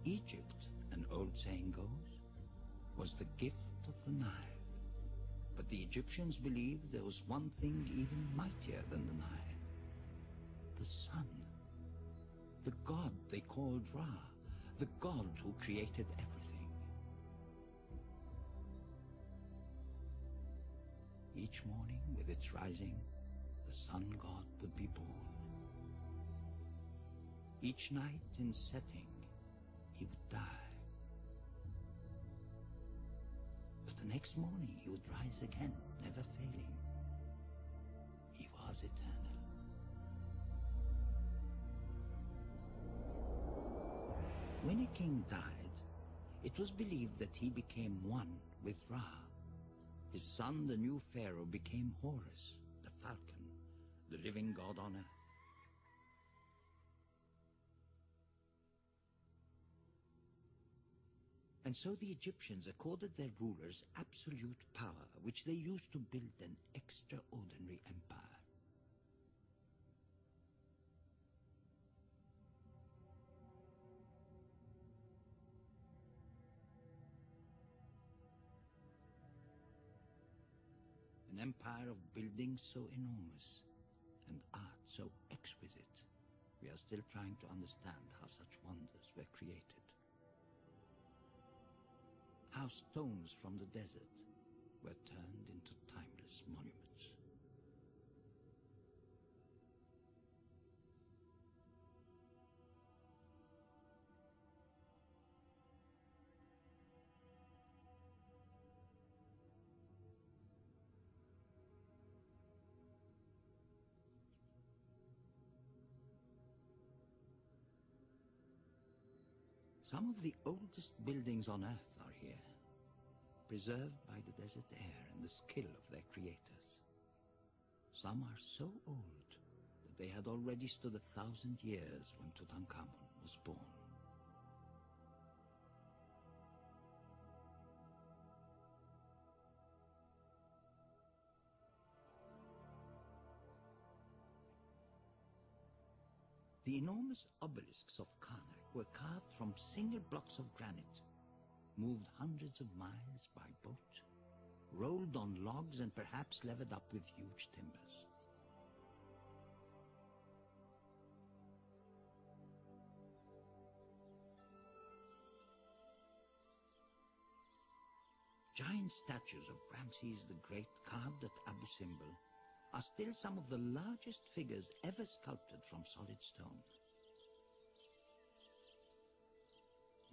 Egypt, an old saying goes, was the gift of the Nile. But the Egyptians believed there was one thing even mightier than the Nile: the sun. The god they called Ra, the god who created everything. Each morning with its rising, the sun god would be born. Each night in setting, he would die. But the next morning he would rise again, never failing. He was eternal. When a king died, it was believed that he became one with Ra. His son, the new pharaoh, became Horus, the falcon, the living god on earth. And so the Egyptians accorded their rulers absolute power, which they used to build an extraordinary empire. An empire of buildings so enormous and art so exquisite, we are still trying to understand how such wonders were created. How stones from the desert were turned into timeless monuments. Some of the oldest buildings on Earth are here, preserved by the desert air and the skill of their creators. Some are so old that they had already stood 1,000 years when Tutankhamun was born. The enormous obelisks of Karnak were carved from single blocks of granite, moved hundreds of miles by boat, rolled on logs and perhaps levered up with huge timbers. Giant statues of Ramses the Great carved at Abu Simbel are still some of the largest figures ever sculpted from solid stone.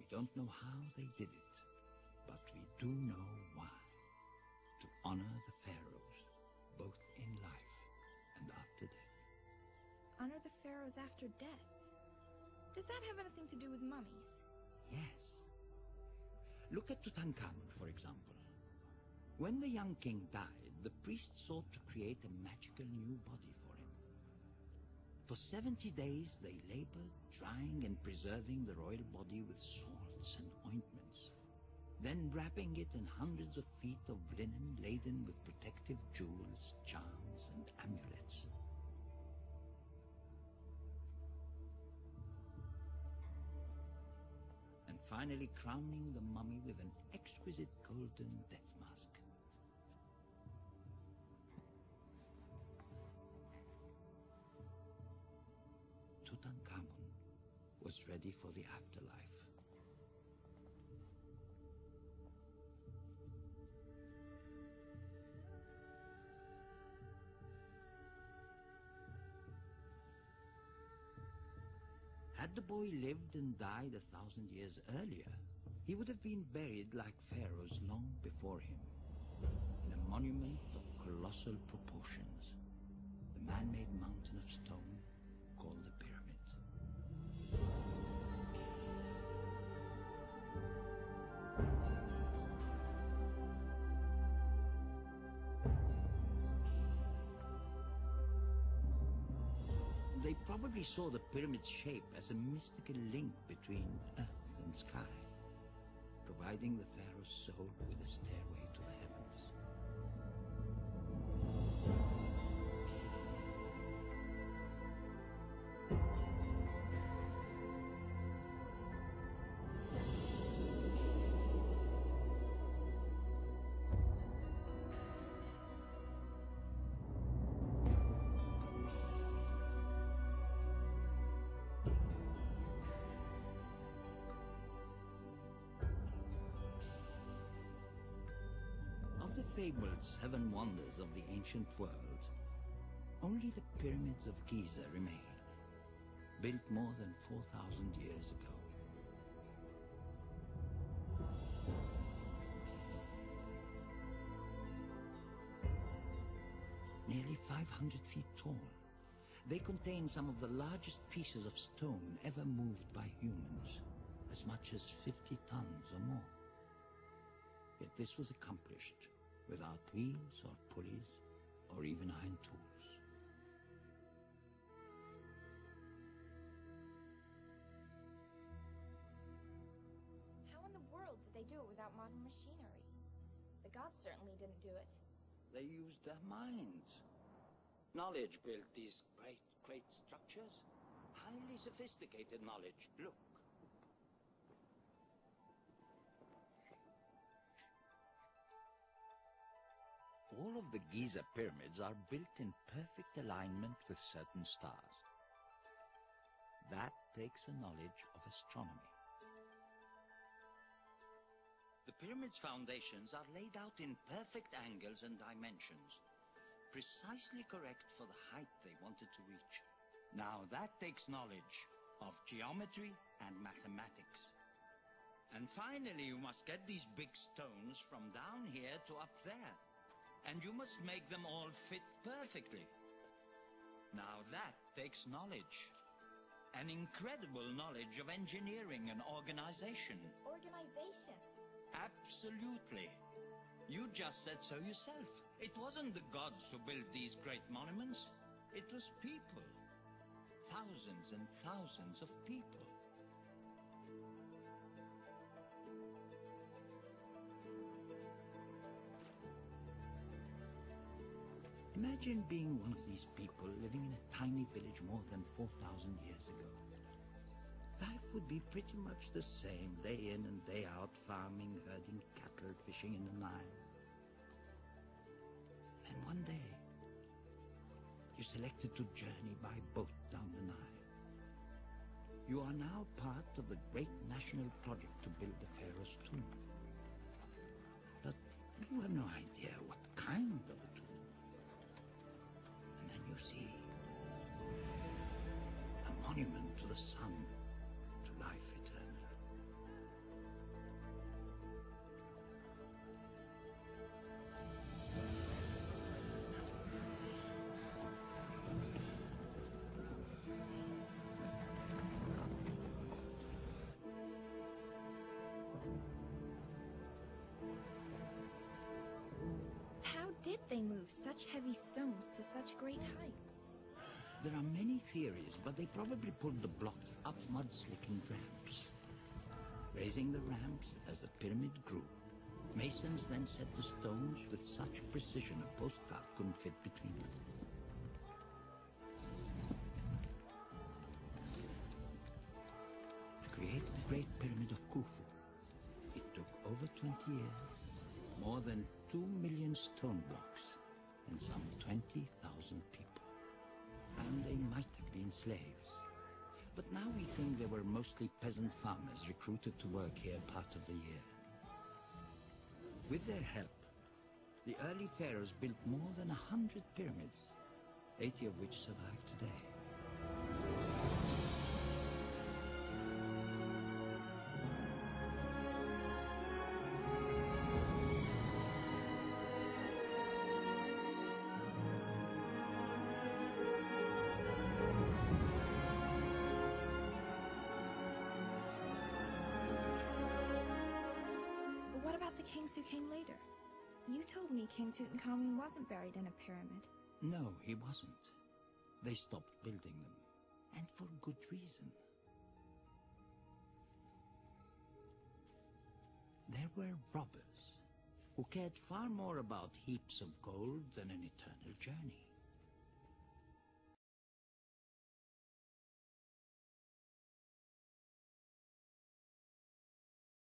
We don't know how they did it, but we do know why. To honor the pharaohs, both in life and after death. Honor the pharaohs after death? Does that have anything to do with mummies? Yes. Look at Tutankhamun, for example. When the young king died, the priests sought to create a magical new body for him. For 70 days they labored, drying and preserving the royal body with salts and ointments, then wrapping it in hundreds of feet of linen laden with protective jewels, charms, and amulets. And finally crowning the mummy with an exquisite golden death mask. Tutankhamun was ready for the afterlife. Had the boy lived and died 1,000 years earlier, he would have been buried like pharaohs long before him, in a monument of colossal proportions, the man-made mountain of stone called the pyramid. They probably saw the pyramid's shape as a mystical link between earth and sky, providing the pharaoh's soul with a stairway to the heavens. fabled seven wonders of the ancient world, only the pyramids of Giza remain, built more than 4,000 years ago. Nearly 500 feet tall, they contain some of the largest pieces of stone ever moved by humans, as much as 50 tons or more. Yet this was accomplished without wheels or pulleys or even iron tools. How in the world did they do it without modern machinery? The gods certainly didn't do it. They used their minds. Knowledge built these great structures. Highly sophisticated knowledge. Look. All of the Giza pyramids are built in perfect alignment with certain stars. That takes a knowledge of astronomy. The pyramid's foundations are laid out in perfect angles and dimensions, precisely correct for the height they wanted to reach. Now that takes knowledge of geometry and mathematics. And finally, you must get these big stones from down here to up there. And you must make them all fit perfectly. Now that takes knowledge. An incredible knowledge of engineering and organization. Organization? Absolutely. You just said so yourself. It wasn't the gods who built these great monuments. It was people. Thousands and thousands of people. Imagine being one of these people living in a tiny village more than 4,000 years ago. Life would be pretty much the same, day in and day out, farming, herding cattle, fishing in the Nile. And one day, you selected to journey by boat down the Nile. You are now part of the great national project to build the Pharaoh's tomb. But you have no idea what kind of a tomb. And then you see a monument to the sun, to life eternal. How did they move such heavy stones to such great heights? There are many theories, but they probably pulled the blocks up mud-slicking ramps. Raising the ramps as the pyramid grew, masons then set the stones with such precision a postcard couldn't fit between them. To create the Great Pyramid of Khufu, it took over 20 years, more than 2 million stone blocks, and some 20,000 people. And they might have been slaves. But now we think they were mostly peasant farmers recruited to work here part of the year. With their help, the early pharaohs built more than 100 pyramids, 80 of which survive today. But what about the kings who came later? You told me King Tutankhamun wasn't buried in a pyramid. No, he wasn't. They stopped building them, and for good reason. There were robbers who cared far more about heaps of gold than an eternal journey.